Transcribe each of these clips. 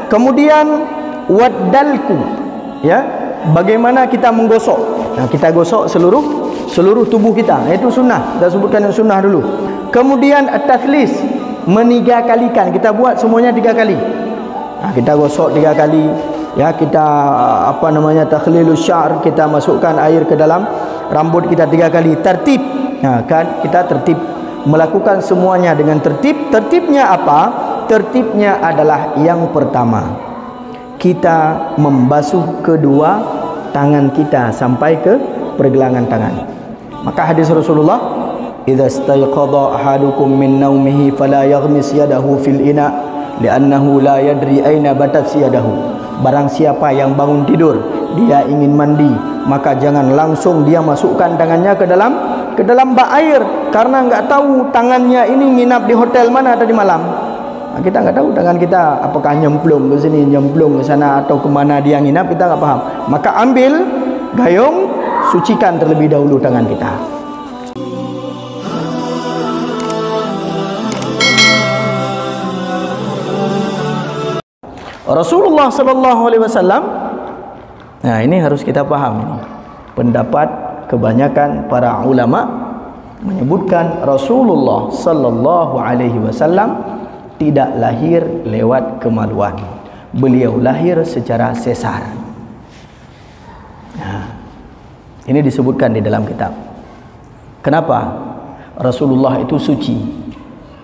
Kemudian waddalku, ya, bagaimana kita menggosok. Nah, kita gosok seluruh tubuh kita. Itu sunnah. Kita sebutkan yang sunnah dulu. Kemudian at-tathlis, menigakalikan. Kita buat semuanya 3 kali. Nah, kita gosok 3 kali. Ya, kita takhlilus sya'r, kita masukkan air ke dalam rambut kita 3 kali. Tertib. Nah, kan kita tertib melakukan semuanya dengan tertib. Tertibnya apa? Tertibnya adalah yang pertama, kita membasuh kedua tangan kita sampai ke pergelangan tangan. Maka hadis Rasulullah, idza stayqadha ahadukum min naumihi fala yaghmis yadahu fil ina li'annahu la yadri aina batat yadahu. Barang siapa yang bangun tidur, dia ingin mandi, maka jangan langsung dia masukkan tangannya ke dalam bak air, karena enggak tahu tangannya ini nginap di hotel mana tadi malam. Nah, kita enggak tahu tangan kita apakah nyemplung ke sini, nyemplung ke sana, atau kemana dia nginap, kita enggak paham. Maka ambil gayung, sucikan terlebih dahulu tangan kita. Rasulullah sallallahu alaihi wasallam, nah ini harus kita paham ini. Pendapat kebanyakan para ulama menyebutkan Rasulullah sallallahu alaihi wasallam tidak lahir lewat kemaluan. Beliau lahir secara sesar. Nah, ini disebutkan di dalam kitab. Kenapa? Rasulullah itu suci.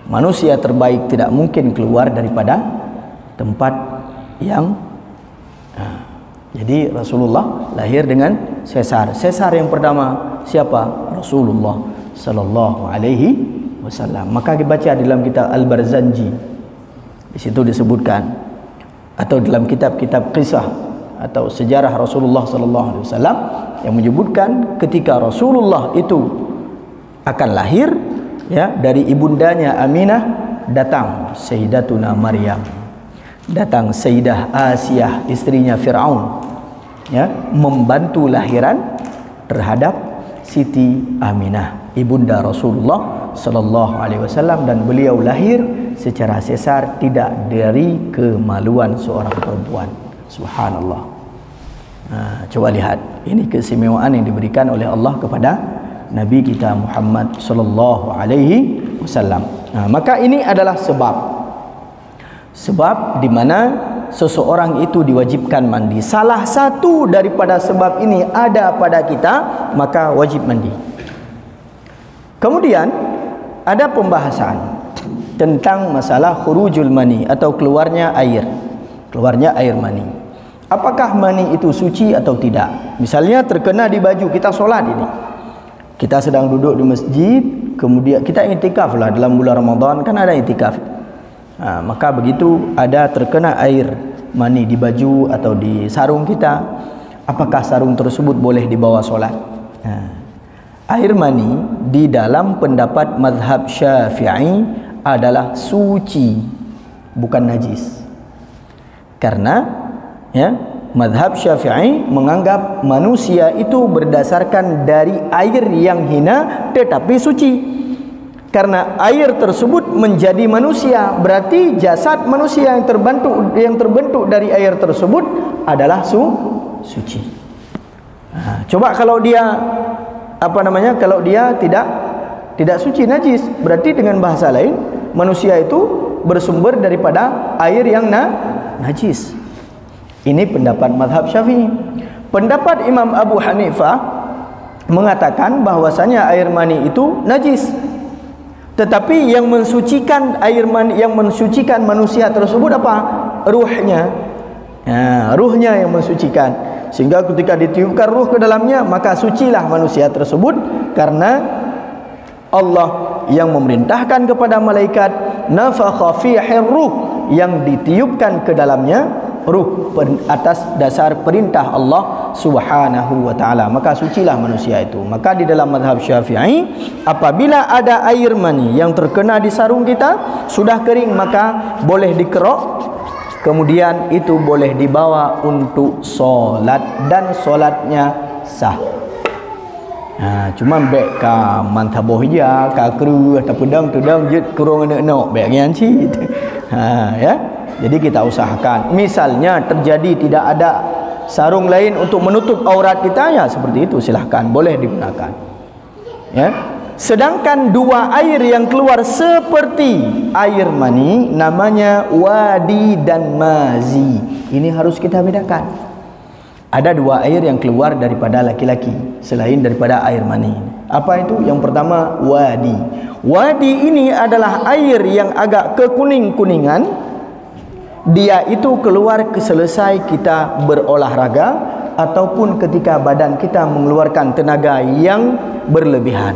Manusia terbaik tidak mungkin keluar daripada tempat yang jadi Rasulullah lahir dengan sesar. Sesar yang pertama siapa? Rasulullah sallallahu alaihi wasallam. Maka dibaca dalam kitab Al-Barzanji, di situ disebutkan, atau dalam kitab-kitab kisah atau sejarah Rasulullah sallallahu alaihi wasallam yang menyebutkan ketika Rasulullah itu akan lahir, ya, dari ibundanya Aminah datang Sayyidatuna Maryam, datang Sayyidah Asiyah, istrinya Fir'aun, ya, membantu lahiran terhadap Siti Aminah, ibunda Rasulullah sallallahu alaihi wasallam, dan beliau lahir secara sesar, tidak dari kemaluan seorang perempuan. Subhanallah. Nah, coba lihat, ini keistimewaan yang diberikan oleh Allah kepada Nabi kita Muhammad sallallahu alaihi wasallam. Nah, maka ini adalah sebab di mana seseorang itu diwajibkan mandi. Salah satu daripada sebab ini ada pada kita, maka wajib mandi. Kemudian ada pembahasan tentang masalah khurujul mani, atau keluarnya air mani. Apakah mani itu suci atau tidak? Misalnya terkena di baju kita solat ini. Kita sedang duduk di masjid, kemudian kita iktikaf lah dalam bulan Ramadan, kan ada iktikaf. Nah, maka begitu ada terkena air mani di baju atau di sarung kita, apakah sarung tersebut boleh dibawa solat? Nah, air mani di dalam pendapat mazhab Syafi'i adalah suci, bukan najis. Karena, ya, mazhab Syafi'i menganggap manusia itu berdasarkan dari air yang hina tetapi suci. Karena air tersebut menjadi manusia, berarti jasad manusia yang terbentuk dari air tersebut adalah suci. Nah, coba kalau dia kalau dia tidak suci, najis, berarti dengan bahasa lain manusia itu bersumber daripada air yang najis. Ini pendapat mazhab Syafi'i. Pendapat Imam Abu Hanifah mengatakan bahwasanya air mani itu najis. Tetapi yang mensucikan air mani, yang mensucikan manusia tersebut apa? Ruhnya. Nah, ruhnya yang mensucikan. Sehingga ketika ditiupkan ruh ke dalamnya, maka sucilah manusia tersebut, karena Allah yang memerintahkan kepada malaikat, nafakha fihi ruh, yang ditiupkan ke dalamnya ruh atas dasar perintah Allah Subhanahu wa taala. Maka sucilah manusia itu. Maka di dalam mazhab Syafi'i, apabila ada air mani yang terkena di sarung kita sudah kering, maka boleh dikerok, kemudian itu boleh dibawa untuk solat, dan solatnya sah. Ha, cuma bek ka mantaboh ya, ka kru atau pedang tudang jet kurang nak bek yang ci. Ha, ya. Jadi kita usahakan. Misalnya terjadi tidak ada sarung lain untuk menutup aurat kita, ya seperti itu silahkan, boleh digunakan. Ya. Sedangkan dua air yang keluar seperti air mani namanya wadi dan mazi. Ini harus kita bedakan. Ada dua air yang keluar daripada laki-laki selain daripada air mani. Apa itu? Yang pertama wadi. Wadi ini adalah air yang agak kekuning-kuningan. Dia itu keluar selesai kita berolahraga ataupun ketika badan kita mengeluarkan tenaga yang berlebihan,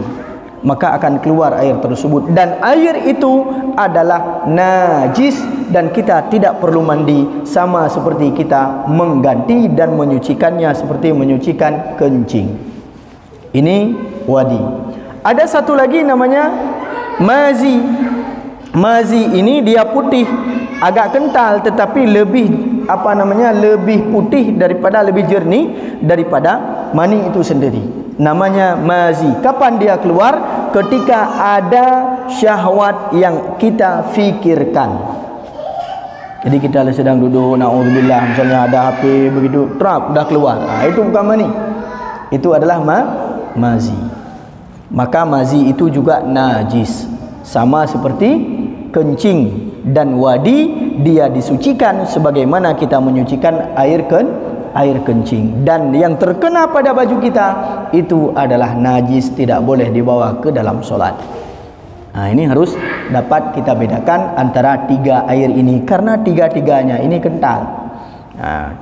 maka akan keluar air tersebut, dan air itu adalah najis dan kita tidak perlu mandi, sama seperti kita mengganti dan menyucikannya seperti menyucikan kencing. Ini wadi. Ada satu lagi namanya mazi. Mazi ini dia putih, agak kental tetapi lebih lebih putih daripada, lebih jernih daripada mani itu sendiri. Namanya mazi. Kapan dia keluar? Ketika ada syahwat yang kita fikirkan. Jadi kita sedang duduk, naudzubillah, misalnya ada HP begitu, trap dah keluar. Itu bukan mani. Itu adalah mazi. Maka mazi itu juga najis. Sama seperti kencing dan wadi, dia disucikan sebagaimana kita menyucikan air kencing, dan yang terkena pada baju kita itu adalah najis, tidak boleh dibawa ke dalam solat. Ini harus dapat kita bedakan antara tiga air ini, karena tiga-tiganya ini kental.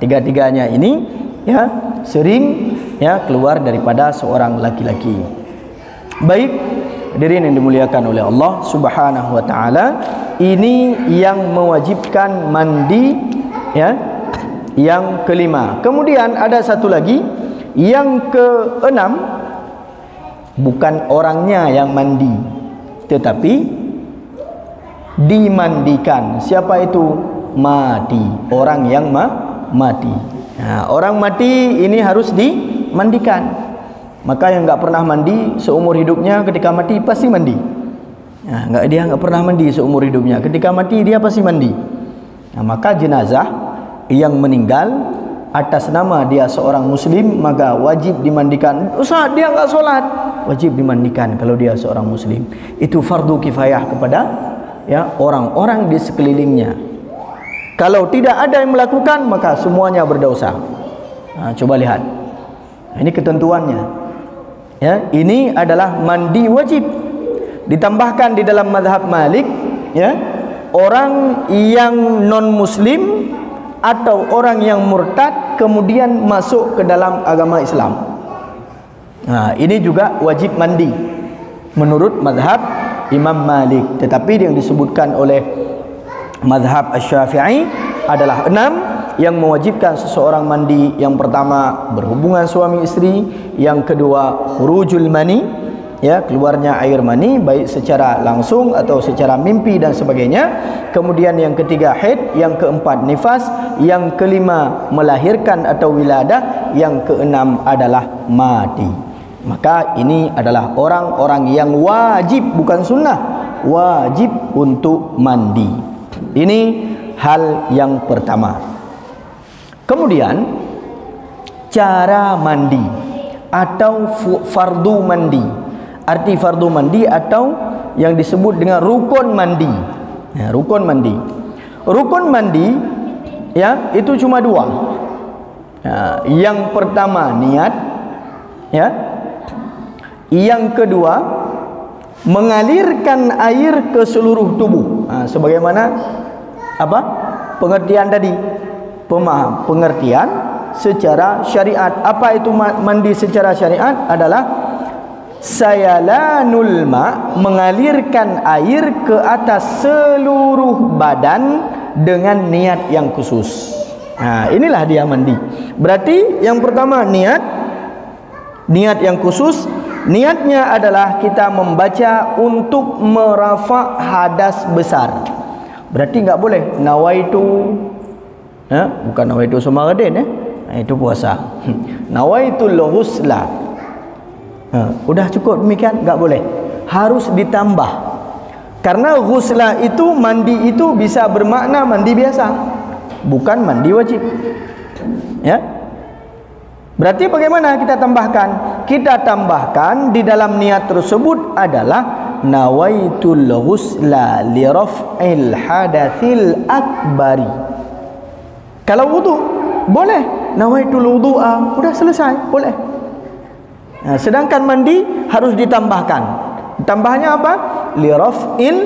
Tiga-tiganya ini ya sering ya keluar daripada seorang laki-laki. Baik, hadirin yang dimuliakan oleh Allah Subhanahu wa taala, ini yang mewajibkan mandi ya, yang kelima. Kemudian ada satu lagi yang keenam, bukan orangnya yang mandi tetapi dimandikan. Siapa itu? Mati. Orang yang mati. Orang mati ini harus dimandikan. Maka yang enggak pernah mandi seumur hidupnya ketika mati pasti mandi. Dia enggak pernah mandi seumur hidupnya, ketika mati dia pasti mandi. Maka jenazah yang meninggal atas nama dia seorang muslim, maka wajib dimandikan. Ustaz, dia enggak solat, wajib dimandikan kalau dia seorang muslim. Itu fardu kifayah kepada ya orang-orang di sekelilingnya. Kalau tidak ada yang melakukan, maka semuanya berdosa. Coba lihat. Ini ketentuannya. Ya, ini adalah mandi wajib. Ditambahkan di dalam mazhab Malik, ya, orang yang non muslim atau orang yang murtad kemudian masuk ke dalam agama Islam, ini juga wajib mandi menurut mazhab Imam Malik. Tetapi yang disebutkan oleh mazhab Asy-Syafi'i adalah 6 yang mewajibkan seseorang mandi. Yang pertama, berhubungan suami istri. Yang kedua, khurujul mani, ya, keluarnya air mani baik secara langsung atau secara mimpi dan sebagainya. Kemudian yang ketiga, haid. Yang keempat, nifas. Yang kelima, melahirkan atau wiladah. Yang keenam adalah mati. Maka ini adalah orang-orang yang wajib, bukan sunnah, wajib untuk mandi. Ini hal yang pertama. Kemudian cara mandi atau fardu mandi. Arti fardu mandi atau yang disebut dengan rukun mandi. Rukun mandi. Rukun mandi ya itu cuma 2. Yang pertama niat, ya. Yang kedua mengalirkan air ke seluruh tubuh. Sebagaimana apa? Pengertian tadi. Pengertian secara syariat. Apa itu mandi secara syariat? Adalah sayalanul ma, mengalirkan air ke atas seluruh badan dengan niat yang khusus. Inilah dia mandi. Berarti yang pertama niat yang khusus. Niatnya adalah kita membaca untuk merafa hadas besar. Berarti enggak boleh nawaitu, bukan nawaitu Somaraden, itu puasa. Nawaitul ghusla. Udah cukup demikian, enggak boleh. Harus ditambah. Karena ghusla itu, mandi itu bisa bermakna mandi biasa, bukan mandi wajib. Ya. Berarti bagaimana kita tambahkan? Kita tambahkan di dalam niat tersebut adalah nawaitul ghusla li raf'il hadatsil akbari. Kalau wudu boleh nawaitul wudu'a, sudah selesai, boleh. Nah, sedangkan mandi harus ditambahkan. Tambahnya apa? Li raf'il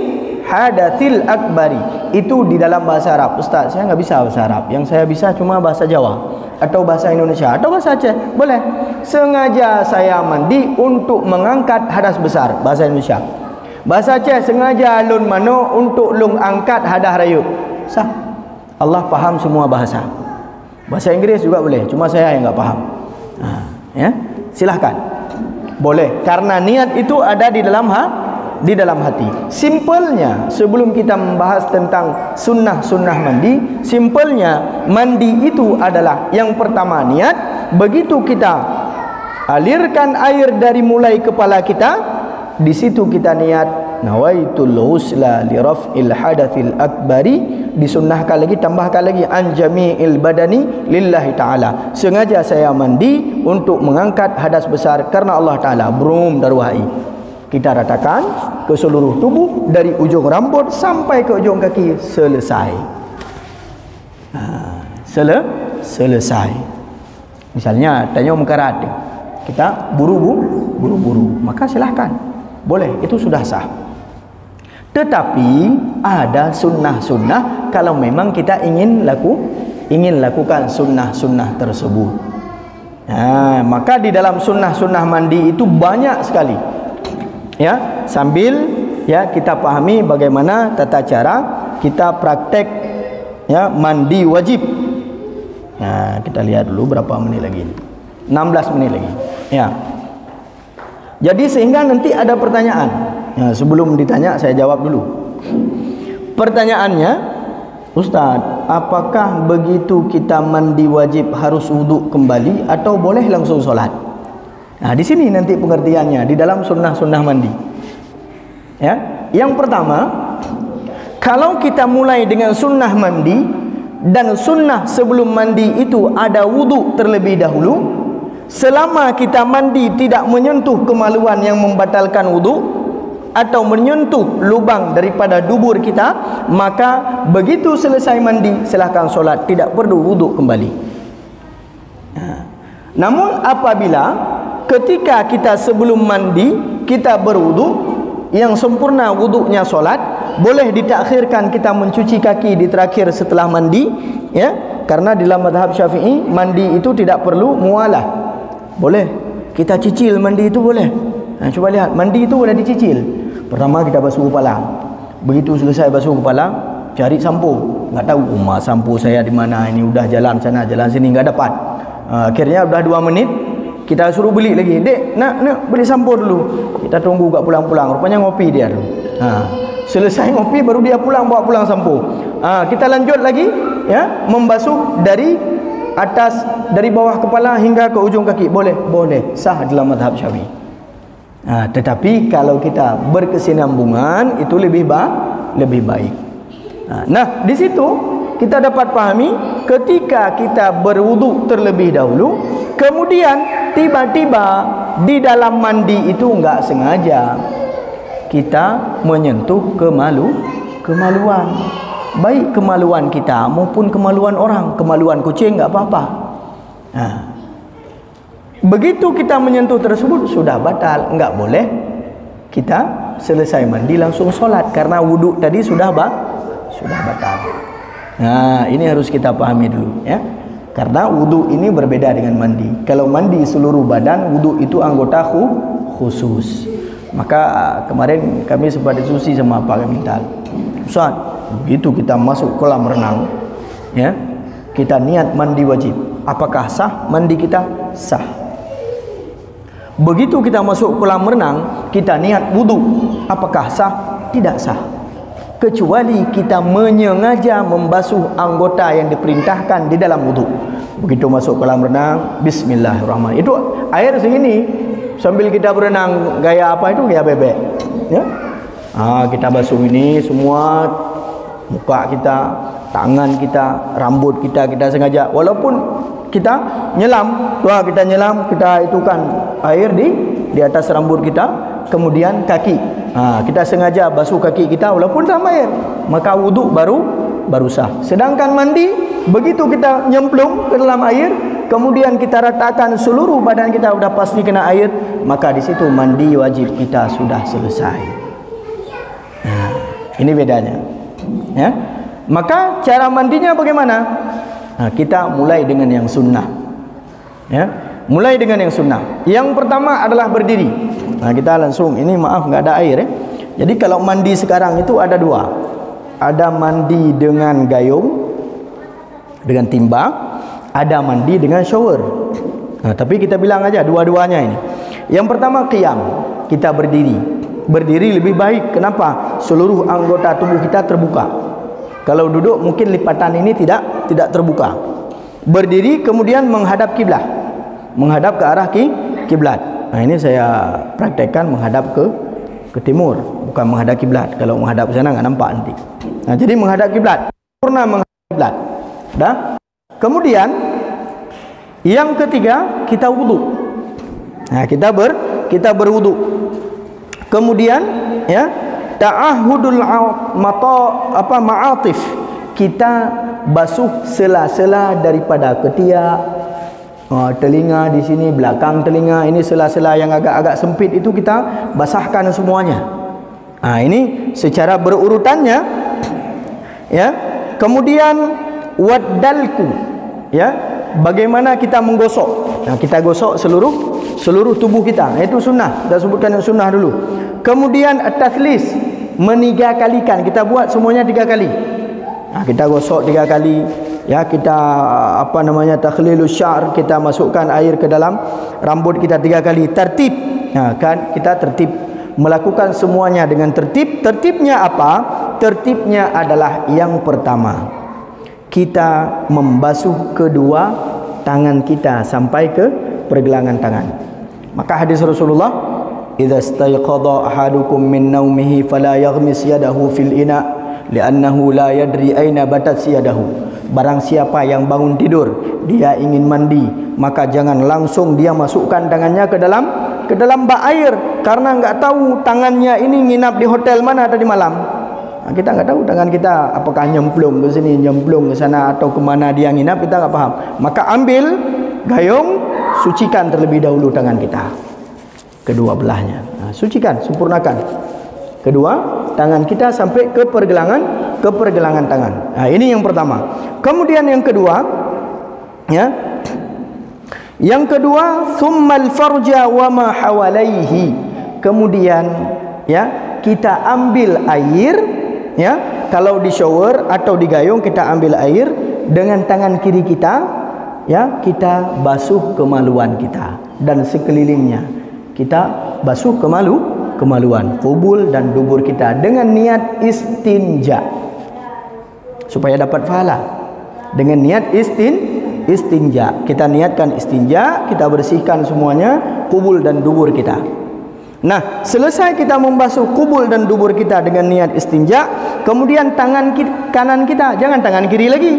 hadatsil akbari. Itu di dalam bahasa Arab. Ustaz, saya nggak bisa bahasa Arab. Yang saya bisa cuma bahasa Jawa atau bahasa Indonesia atau bahasa Aceh. Boleh. Sengaja saya mandi untuk mengangkat hadas besar, bahasa Indonesia. Bahasa Aceh, sengaja lun mano untuk lung angkat hadas rayuk. Sah. Allah paham semua bahasa. Bahasa Inggris juga boleh, cuma saya yang nggak paham. Nah, ya, silahkan. Boleh, karena niat itu ada di dalam hati. Simpelnya, sebelum kita membahas tentang sunnah-sunnah mandi, simpelnya mandi itu adalah yang pertama niat. Begitu kita alirkan air dari mulai kepala kita, di situ kita niat nawaitul ghusla li raf'il hadatsil akbari. Disunnahkan lagi, tambahkan lagi an jami'il badani lillahi ta'ala. Sengaja saya mandi untuk mengangkat hadas besar karena Allah Ta'ala. Brum darwahi. Kita ratakan ke seluruh tubuh dari ujung rambut sampai ke ujung kaki, selesai. Selesai. Misalnya tanya mengkarat, kita buru-buru, maka silahkan, boleh, itu sudah sah. Tetapi ada sunnah-sunnah kalau memang kita ingin lakukan sunnah-sunnah tersebut. Nah, maka di dalam sunnah-sunnah mandi itu banyak sekali. Ya, sambil ya kita pahami bagaimana tata cara kita praktek ya mandi wajib. Nah, kita lihat dulu berapa menit lagi. 16 menit lagi. Ya. Jadi sehingga nanti ada pertanyaan. Ya, sebelum ditanya saya jawab dulu. Pertanyaannya, Ustaz, apakah begitu kita mandi wajib harus wudu kembali atau boleh langsung solat? Nah, di sini nanti pengertiannya di dalam sunnah-sunnah mandi. Ya, yang pertama, kalau kita mulai dengan sunnah mandi dan sunnah sebelum mandi itu ada wudu terlebih dahulu, selama kita mandi tidak menyentuh kemaluan yang membatalkan wudu atau menyentuh lubang daripada dubur kita, maka begitu selesai mandi silahkan solat, tidak perlu wudu kembali. Namun apabila ketika kita sebelum mandi kita berwudu, yang sempurna wudunya solat, boleh ditakhirkan kita mencuci kaki di terakhir setelah mandi, ya, karena di dalam mazhab Syafi'i mandi itu tidak perlu mualah. Boleh kita cicil mandi itu, boleh. Nah, coba lihat, mandi itu boleh dicicil. Pertama kita basuh kepala. Begitu selesai basuh kepala, cari sampo. Enggak tahu sampo saya di mana, ini udah jalan sana jalan sini enggak dapat. Akhirnya udah 2 menit kita suruh beli lagi. Dek, nak beli sampo dulu. Kita tunggu enggak pulang-pulang. Rupanya ngopi dia tu. Selesai ngopi baru dia pulang, bawa pulang sampo. Kita lanjut lagi ya, membasuh dari atas, dari bawah kepala hingga ke ujung kaki. Boleh, sah dalam mazhab Syafi'i. Tetapi kalau kita berkesinambungan itu lebih baik. Nah, di situ kita dapat pahami ketika kita berwudu terlebih dahulu, kemudian tiba-tiba di dalam mandi itu enggak sengaja kita menyentuh kemaluan, baik kemaluan kita maupun kemaluan orang. Kemaluan kucing enggak apa-apa. Begitu kita menyentuh tersebut sudah batal, enggak boleh kita selesai mandi langsung solat karena wudhu tadi sudah batal. Nah, ini harus kita pahami dulu ya. Karena wudhu ini berbeda dengan mandi. Kalau mandi seluruh badan, wudhu itu anggota khusus. Maka kemarin kami sempat diskusi sama Pak Kamintal. Ustaz, begitu kita masuk kolam renang ya, kita niat mandi wajib. Apakah sah mandi kita? Sah. Begitu kita masuk kolam renang, kita niat wudu, apakah sah? Tidak sah. Kecuali kita menyengaja membasuh anggota yang diperintahkan di dalam wudu. Begitu masuk kolam renang, bismillahirrahmanirrahim. Itu air segini, sambil kita berenang gaya apa itu? Gaya bebek. Ya. Kita basuh ini semua, muka kita, tangan kita, rambut kita, kita sengaja. Walaupun kita nyelam, kita nyelam, kita itukan air di atas rambut kita, kemudian kaki. Kita sengaja basuh kaki kita walaupun dalam air, maka wuduk baru sah. Sedangkan mandi, begitu kita nyemplung ke dalam air, kemudian kita ratakan seluruh badan kita sudah pasti kena air, maka di situ mandi wajib kita sudah selesai. Ini bedanya. Ya. Maka cara mandinya bagaimana? Kita mulai dengan yang sunnah. Ya, mulai dengan yang sunnah. Yang pertama adalah berdiri. Kita langsung, ini maaf nggak ada air. Jadi kalau mandi sekarang itu ada dua. Ada mandi dengan gayung, dengan timba, ada mandi dengan shower. Tapi kita bilang aja dua-duanya ini. Yang pertama qiyam, kita berdiri. Berdiri lebih baik. Kenapa? Seluruh anggota tubuh kita terbuka. Kalau duduk mungkin lipatan ini tidak terbuka. Berdiri kemudian menghadap kiblat, menghadap ke arah kiblat. Ini saya praktekkan menghadap ke timur, bukan menghadap kiblat. Kalau menghadap ke sana nggak nampak nanti. Jadi menghadap kiblat, sempurna menghadap kiblat. Dah. Kemudian yang ketiga kita wudu. Kita berwudu. Kemudian ya, ta'ahudul ma'atif, kita basuh sela-sela daripada ketiak, telinga di sini, belakang telinga, ini sela-sela yang agak-agak sempit itu kita basahkan semuanya. Ini secara berurutannya ya. Kemudian waddalku, ya, bagaimana kita menggosok. Kita gosok seluruh tubuh kita. Itu sunnah. Kita sebutkan yang sunnah dulu. Kemudian at-tathlis, menigakalikan. Kita buat semuanya 3 kali. Kita gosok 3 kali. Ya, kita takhlilus syar, kita masukkan air ke dalam rambut kita 3 kali. Tertib. Kan kita tertib melakukan semuanya dengan tertib. Tertibnya apa? Tertibnya adalah yang pertama, kita membasuh kedua tangan kita sampai ke pergelangan tangan. Maka hadis Rasulullah, idza stayqadha ahadukum min naumihi fala yaghmis yadahu fil ina li'annahu la yadri aina batat yadahu. Barang siapa yang bangun tidur, dia ingin mandi, maka jangan langsung dia masukkan tangannya ke dalam bak air, karena enggak tahu tangannya ini nginap di hotel mana tadi malam. Kita enggak tahu tangan kita apakah nyemplung ke sini, nyemplung ke sana, atau kemana dia nginap, kita enggak paham. Maka ambil gayung, sucikan terlebih dahulu tangan kita, kedua belahnya. Sucikan, sempurnakan kedua tangan kita sampai ke pergelangan tangan. Ini yang pertama. Kemudian yang kedua, ya, yang kedua, tsummal farja wa ma hawalaihi. Kemudian ya, kita ambil air, ya, kalau di shower atau di gayung kita ambil air dengan tangan kiri kita, ya, kita basuh kemaluan kita dan sekelilingnya. Kita basuh kemaluan, kubul dan dubur kita dengan niat istinja supaya dapat pahala. Dengan niat istinja, kita niatkan istinja, kita bersihkan semuanya kubul dan dubur kita. Nah, selesai kita membasuh kubul dan dubur kita dengan niat istinja, kemudian tangan kanan kita, jangan tangan kiri lagi.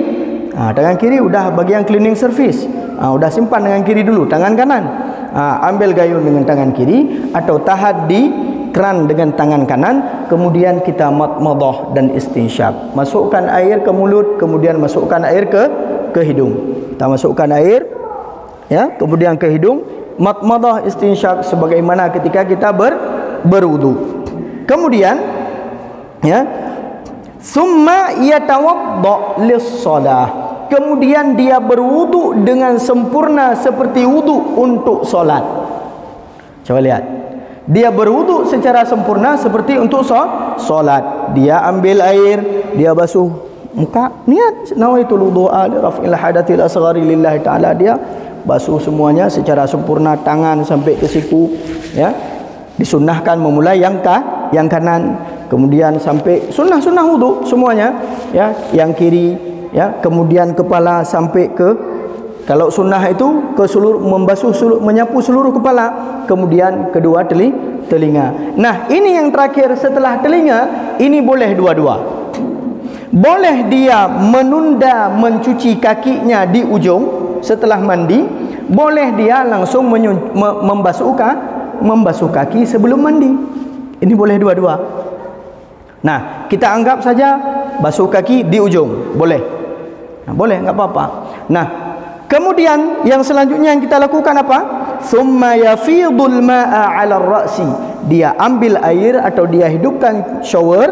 Tangan kiri udah bagian cleaning service, udah simpan dengan kiri dulu. Tangan kanan, ambil gayung dengan tangan kiri atau tahad di keran dengan tangan kanan, kemudian kita madmadah dan istinsyaq. Masukkan air ke mulut, kemudian masukkan air ke hidung. Kita masukkan air, ya, kemudian ke hidung, madmadah istinsyaq sebagaimana ketika kita berwudu. Kemudian, ya, summa yatawadda lis-shalah. Kemudian dia berwudu dengan sempurna seperti wudu untuk solat. Coba lihat. Dia berwudu secara sempurna seperti untuk solat. Dia ambil air, dia basuh muka, niat nawaitul wudu'a li raf'il hadathil asghari lillahi ta'ala. Dia basuh semuanya secara sempurna, tangan sampai ke siku, ya. Disunnahkan memulai yang kanan, kemudian sampai sunnah wudu semuanya, ya, yang kiri, ya, kemudian kepala sampai ke Kalau sunnah itu ke seluruh, menyapu seluruh kepala, kemudian kedua telinga. Nah, ini yang terakhir setelah telinga, ini boleh dua-dua. Boleh dia menunda mencuci kakinya di ujung setelah mandi, boleh dia langsung membasuh kaki sebelum mandi. Ini boleh dua-dua. Nah, kita anggap saja basuh kaki di ujung, boleh. Nah, boleh, enggak apa-apa. Nah, kemudian yang selanjutnya yang kita lakukan apa? Thumma yafidul ma'a 'ala ar-ra'si. Dia ambil air atau dia hidupkan shower,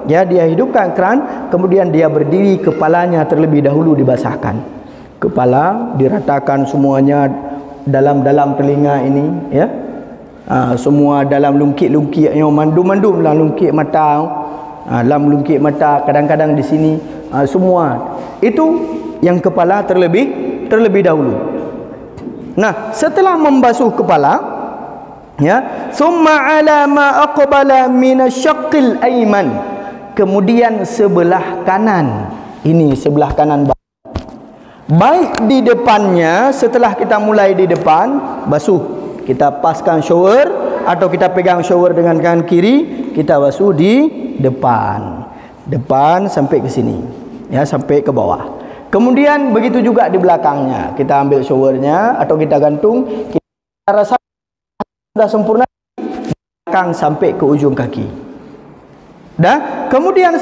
ya, dia hidupkan keran, kemudian dia berdiri, kepalanya terlebih dahulu dibasahkan. Kepala diratakan semuanya dalam telinga ini, ya. Semua dalam lungkit-lungkit, mandum-mandum lah lungkit mata. Dalam lungkit mata, kadang-kadang di sini, semua. Itu yang kepala terlebih dahulu. Nah, setelah membasuh kepala, ya, summa ala ma aqbala min asyaqqil ayman, kemudian sebelah kanan, ini sebelah kanan, baik di depannya, setelah kita mulai di depan basuh, kita paskan shower atau kita pegang shower dengan kanan kiri, kita basuh di depan sampai ke sini, ya, sampai ke bawah. Kemudian begitu juga di belakangnya, kita ambil showernya atau kita gantung, kita rasa sudah sempurna, belakang sampai ke ujung kaki. Dah, kemudian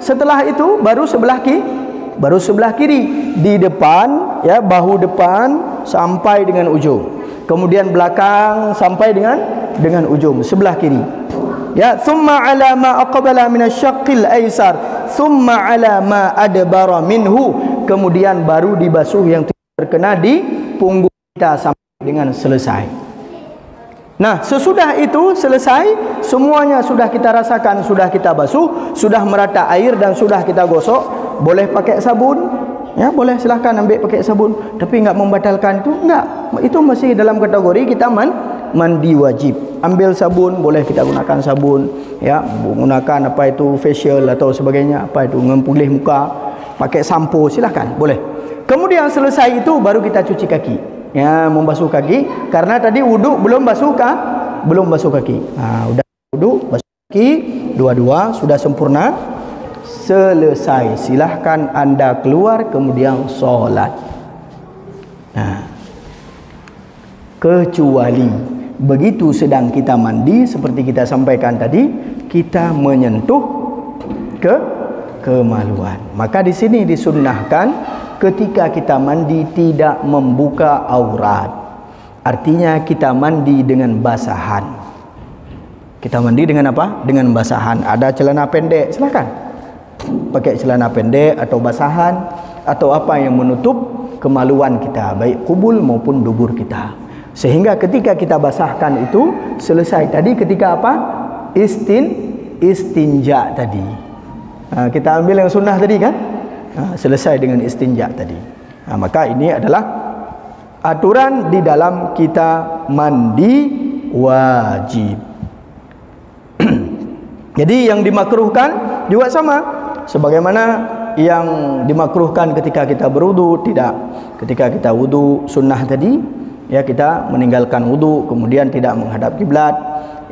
setelah itu baru sebelah kiri di depan, ya, bahu depan sampai dengan ujung. Kemudian belakang sampai dengan ujung sebelah kiri. Ya, thumma ala ma aqbala min asyaqqil aysar, thumma ala ma adbara minhu, kemudian baru dibasuh yang terkena di punggung kita sampai dengan selesai. Nah, sesudah itu selesai, semuanya sudah kita rasakan, sudah kita basuh, sudah merata air dan sudah kita gosok, boleh pakai sabun, ya, boleh, silahkan ambil pakai sabun, tapi enggak membatalkan itu, enggak. Itu masih dalam kategori kita mandi wajib. Ambil sabun, boleh kita gunakan sabun, ya, menggunakan apa itu facial atau sebagainya, apa itu ngempulih muka, pakai sampo, silahkan, boleh. Kemudian selesai itu baru kita cuci kaki, ya, membasuh kaki, karena tadi wuduk belum basuh kaki. Udah wuduk, basuh kaki, dua-dua sudah sempurna, selesai, silahkan Anda keluar kemudian sholat. Kecuali begitu sedang kita mandi, seperti kita sampaikan tadi, kita menyentuh kemaluan, maka di sini disunnahkan ketika kita mandi tidak membuka aurat. Artinya kita mandi dengan basahan. Kita mandi dengan apa? Dengan basahan. Ada celana pendek, silakan pakai celana pendek atau basahan atau apa yang menutup kemaluan kita, baik kubul maupun dubur kita, sehingga ketika kita basahkan itu selesai. Tadi ketika apa? Istinja tadi. Kita ambil yang sunnah tadi kan? Selesai dengan istinja tadi. Maka ini adalah aturan di dalam kita mandi wajib. Jadi yang dimakruhkan juga sama, sebagaimana yang dimakruhkan ketika kita berwudu, tidak. Ketika kita wudu sunnah tadi, ya, kita meninggalkan wudu kemudian tidak menghadap kiblat,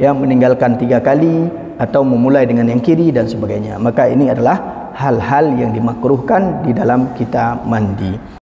ya, meninggalkan 3 kali atau memulai dengan yang kiri dan sebagainya. Maka ini adalah hal-hal yang dimakruhkan di dalam kita mandi.